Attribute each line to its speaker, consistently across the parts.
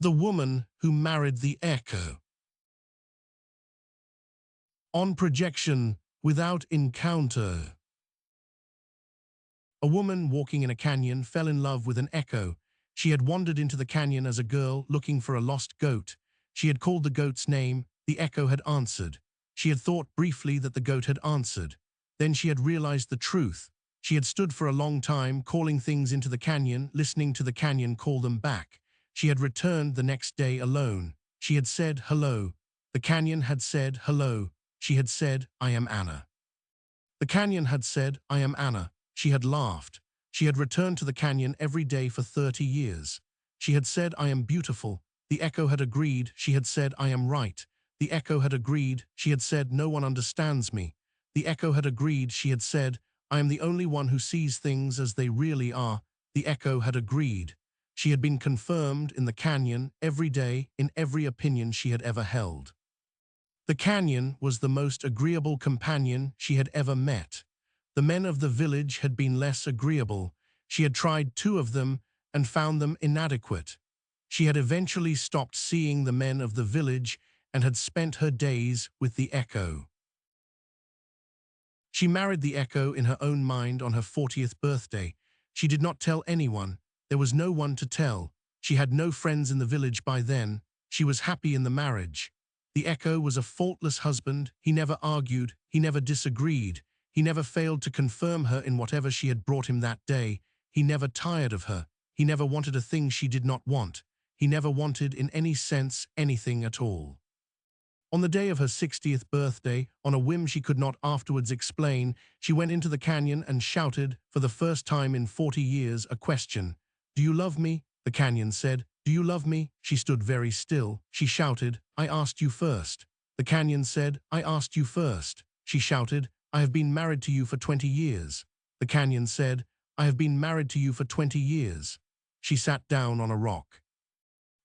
Speaker 1: The woman who married the echo. On projection, without encounter. A woman walking in a canyon fell in love with an echo. She had wandered into the canyon as a girl looking for a lost goat. She had called the goat's name. The echo had answered. She had thought briefly that the goat had answered. Then she had realized the truth. She had stood for a long time, calling things into the canyon, listening to the canyon call them back. She had returned the next day alone. She had said, "Hello." The canyon had said, "Hello." She had said, "I am Anna." The canyon had said, "I am Anna." She had laughed. She had returned to the canyon every day for 30 years. She had said, "I am beautiful." The echo had agreed. She had said, "I am right." The echo had agreed. She had said, "No one understands me." The echo had agreed. She had said, "I am the only one who sees things as they really are." The echo had agreed. She had been confirmed in the canyon every day in every opinion she had ever held. The canyon was the most agreeable companion she had ever met. The men of the village had been less agreeable. She had tried 2 of them and found them inadequate. She had eventually stopped seeing the men of the village and had spent her days with the echo. She married the echo in her own mind on her 40th birthday. She did not tell anyone. There was no one to tell. She had no friends in the village by then. She was happy in the marriage. The echo was a faultless husband. He never argued. He never disagreed. He never failed to confirm her in whatever she had brought him that day. He never tired of her. He never wanted a thing she did not want. He never wanted, in any sense, anything at all. On the day of her 60th birthday, on a whim she could not afterwards explain, she went into the canyon and shouted, for the first time in 40 years, a question. "Do you love me?" The canyon said, "Do you love me?" She stood very still. She shouted, "I asked you first." The canyon said, "I asked you first." She shouted, "I have been married to you for 20 years. The canyon said, "I have been married to you for 20 years. She sat down on a rock.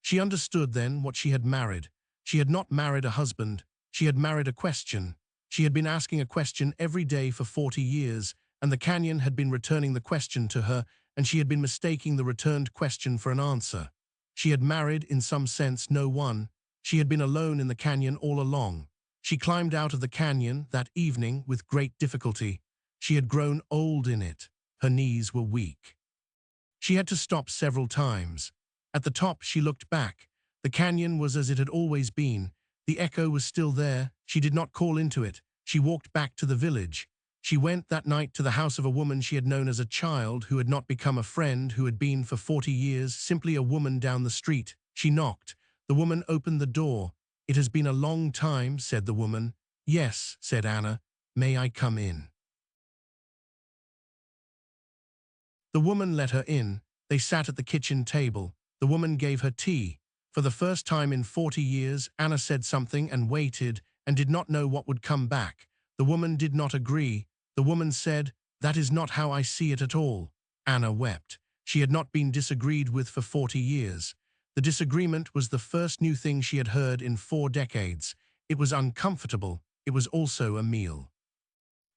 Speaker 1: She understood then what she had married. She had not married a husband. She had married a question. She had been asking a question every day for 40 years, and the canyon had been returning the question to her, and she had been mistaking the returned question for an answer. She had married, in some sense, no one. She had been alone in the canyon all along. She climbed out of the canyon that evening with great difficulty. She had grown old in it. Her knees were weak. She had to stop several times. At the top, she looked back. The canyon was as it had always been. The echo was still there. She did not call into it. She walked back to the village. She went that night to the house of a woman she had known as a child, who had not become a friend, who had been for 40 years simply a woman down the street. She knocked. The woman opened the door. "It has been a long time," said the woman. "Yes," said Anna. "May I come in?" The woman let her in. They sat at the kitchen table. The woman gave her tea. For the first time in 40 years, Anna said something and waited and did not know what would come back. The woman did not agree. The woman said, "That is not how I see it at all." Anna wept. She had not been disagreed with for 40 years. The disagreement was the first new thing she had heard in 4 decades. It was uncomfortable. It was also a meal.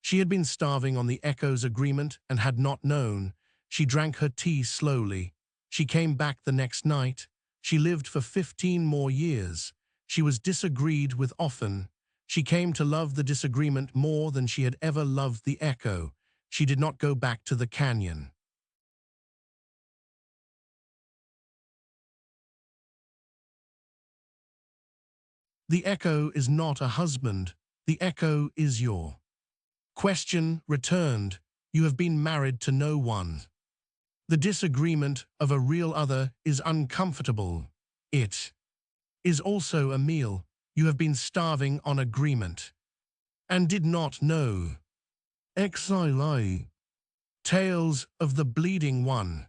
Speaker 1: She had been starving on the echo's agreement and had not known. She drank her tea slowly. She came back the next night. She lived for 15 more years. She was disagreed with often. She came to love the disagreement more than she had ever loved the echo. She did not go back to the canyon. The echo is not a husband. The echo is your question returned. You have been married to no one. The disagreement of a real other is uncomfortable. It is also a meal. You have been starving on agreement and did not know. Exile. Tales of the Bleeding One.